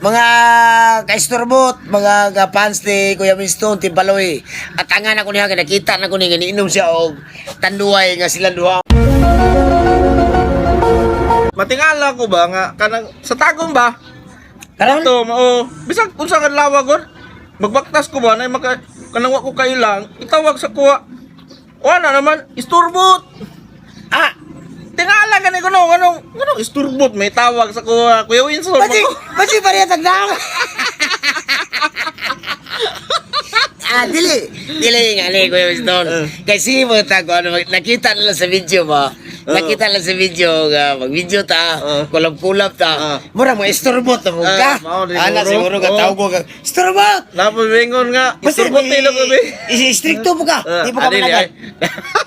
mga kaistorbot, mga fans ni Kuya Winston, Team Paloy. At angan ako niya, nakita na ko niya, iniinom siya og tanduay nga sila duha. Matingala ko ba nga kanang sa tagong ba? Karon? Ito, bisag unsa kan lawag gud. Magbaktas ko ba na kanang wa ko kailang, itawag sa kuha. Wala naman, isturbot. Ah, Tingala gani ko anong isturbot may tawag sa kuha. Kuya Winston. Basi pare tagdaw. Dili nga ni Kuya Winston. Kasi mo ta ko ano nakita nila sa video mo. Nakita nila sa video nga mag-video ta, kulab-kulab ta. Mura mo istorbot mo ka. Ana siguro ka tawag ko istorbot. Napabingon nga, isturbot nila ko be. Istrikto mo ka. Di mo ka managal.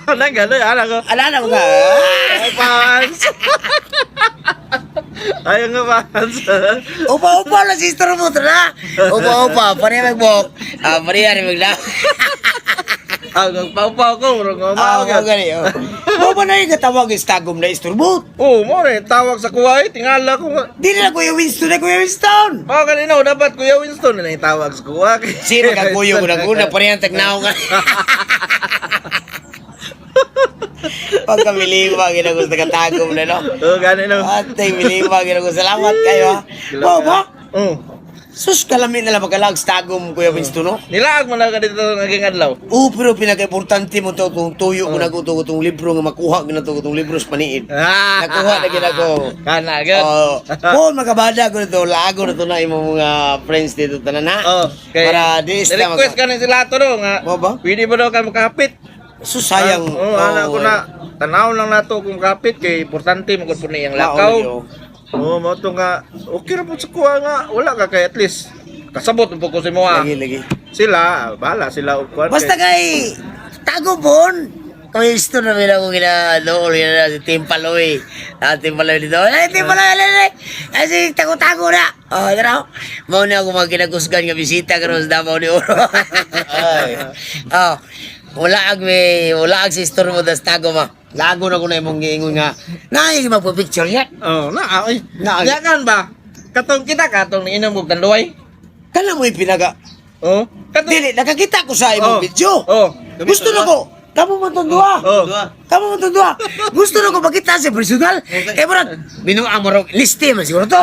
Nagano ana ko. Alala mo ka. Ay, fans. Ayaw nga fans. Upa lang si istorbot na. Upa. Pare magbok. Pare yan magla. Nagpaupaw ko, murag nga Gani. Mo ba na yung katawag istagom na istorbot? Oo, mo rin, tawag sa kuway, tingala ko nga. Di na Kuya Winston na Kuya Winston. Baka kanina, dapat Kuya Winston na yung tawag sa kuway. Sino kagkuyo ko nag-una pa rin ang tagnaw nga. Pagka milima, ginagusto ka tagom na no. Oo, gani no. Atay milima, ginagusto. Salamat kayo ha. Wow ba? Sus, kalami na lang magkalag tagom Kuya Winston no. Nilaag mo na ka dito naging adlaw. Pero pinaka-importante mo to kung tuyo ko naguto itong libro nga makuha ko na itong libro sa paniid. Nakuha na ginako. Kana, agad. Paul, magkabada ko nito. Lago na ito na yung mga friends dito tanan ha. Para di isla request ka na sila to no nga. Mo ba? Pwede ba daw ka makapit? Sus, sayang. Ana ko na. Tanaw lang nato kung kapit kay importante mo gud po na iyang lakaw. Mo to nga okay ra po sa kuha nga wala ka kay at least kasabot po ko si mo ha. Lagi. Sila, bala sila og kuan. Basta kay tago bon. Kaya isto na bila ko ginalool si Team Paloy. Team Paloy dito. Team Paloy. Kasi tago-tago na. Dara. Mao na ako magkinakusgan nga bisita karon sa Davao ni Oro. Wala ag sister mo das tago ma. Lago na ko na imong giingon nga. Naay magpo-picture yan. Ay. Yakan ba? Katong kita katong inom og tanduay. Kana mo ipinaga. Katong Dili, nakakita ko sa imong video. Gusto na ko. Kamu mo tundua. Kamu mo tundua. Gusto na ko makita sa personal. Kaya mo binuang mo rin liste man siguro to.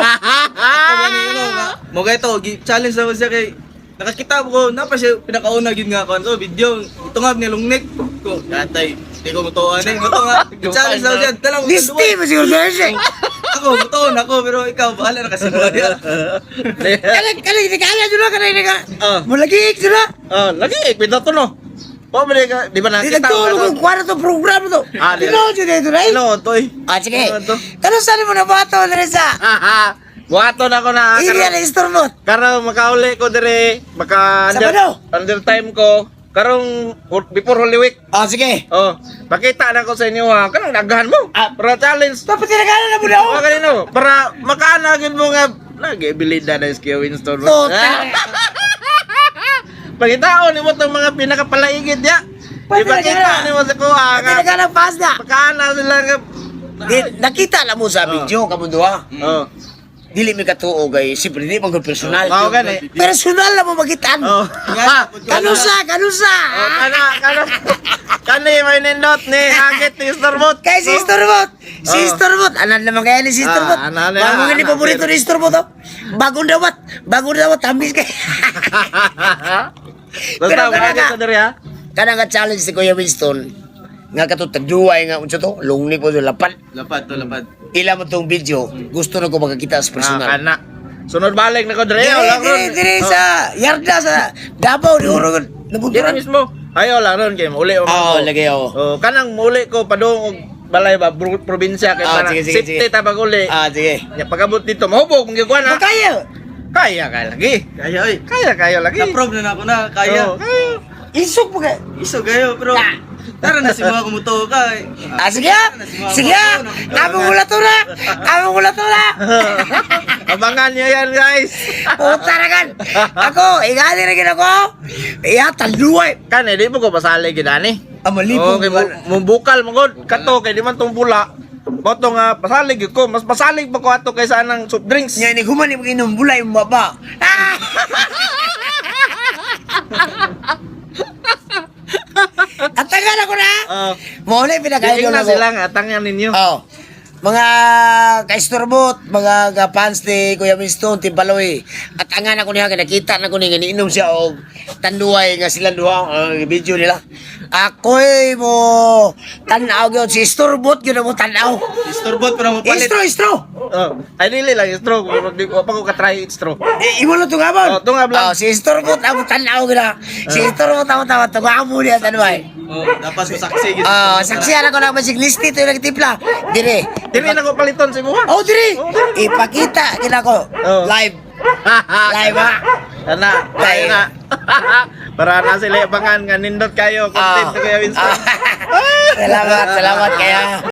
Mo kay to, challenge naman siya kay nakakita ko na pa siya pinakauna gid nga kon video. Ito nga ni lungnik ko. Datay, di ko mutuan eh. Muto nga. Challenge naman siya. Dalang Liste man siguro to siya. ako mutuan ako pero ikaw bahala na kasi mo dia. Kaling dula kanay ka. Mulagi sila. Lagi pito to no. O bali ka, di ba Di nakita nagtulog ko kwarto programa to. Tinood yun dito na toy. sige. Kano saan mo na bato, Teresa? Buhaton ako na Hindi yan ang istorbot. karong makauli ko dire, Sabado? under time ko. Karong before Holy Week. Sige. Pakita na ko sa inyo ha. Kanang nagahan mo. Para challenge. Dapat tinagalan na mo na ako. Kanino, para makaanagin mo nga nag-abilidad na Kuya Winston. Pagkitaon mo itong mga pinakapalaigid ya. Ipakita mo sa kuha nga. Tinagalan pass na. Makaana sila nga. Nakita na mo sa video, kamundo ha. Dili mi katuo kay siyempre di man personal. Personal na mo magitan. Kanusa. Kani may nindot ni Hagit ni Storbot. Kay si Storbot. Anan naman kaya ni si Storbot. Bago ni paborito ni Storbot. Bagong dawat tamis kay. Basta bagay sa diri ha. Kana nga challenge si Kuya Winston. Nga katong duway nga unsa to? Lungni ko lapad. Lapad. Ila mo tong video. Gusto na ko makakita sa personal. Kana. Sunod balik na ko diri. Dire sa yarda sa Davao ni Orogon. Diri Nabunturan. mismo. Ayo lang ron kay uli o. Lagi ako. Kanang muli ko padung og balay ba probinsya kay para sige. safety ta pag uli. Sige. Nya pagabot dito mahubog mong gikuan ha. Kaya. Kaya lagi. Kaya lagi. Na-prove na ako na kaya. Isok mo ka. Iso gayo pero tara na si mga kumuto ka. Sige. Among ulat na. Abangan niyo yan guys. Puta na kan. Ako, igali na gina ko. Taluay. Kan di mo ko pasali gid ani. Amalipong. Okay, mumbukal mo god. Kato kay di man tong bula. Mo to nga pasalig gyud ko, mas pasalig pa ko ato kaysa anang soft drinks. Nya ni human ni inom bulay mo baba. At tagal ako na. Mo na pinakaidol Tingnan ako. sila nga tangan ninyo. Oh. Mga kaistorbot, mga fans ni Kuya Winston, Team Paloy. At angan ako niya, nakita na ko niya, iniinom siya o tanduay nga sila duha, video nila. Ako'y mo tanaw yun, si Istorbot yun mo tanaw. Istorbot para mo palit. Istro! Ay dili lang istro, pa ko ka try istro. Imo lang tungabon. Oh, tungab lang. Si Istorbot ang tanaw gila. Si Istorbot ang tanaw, tungabon niya tanduay. Oh, dapat ko saksi gid. Saksihan ako na masig listi ito yung nagtipla. Dire. Dili na ko paliton si Muha. Oh, dire. Ipakita kita ko. Oh. Live. Live ha. Ana, kaya na. Para na sila abangan nga nindot kayo content Ah. na kayo Winston. Salamat kaya.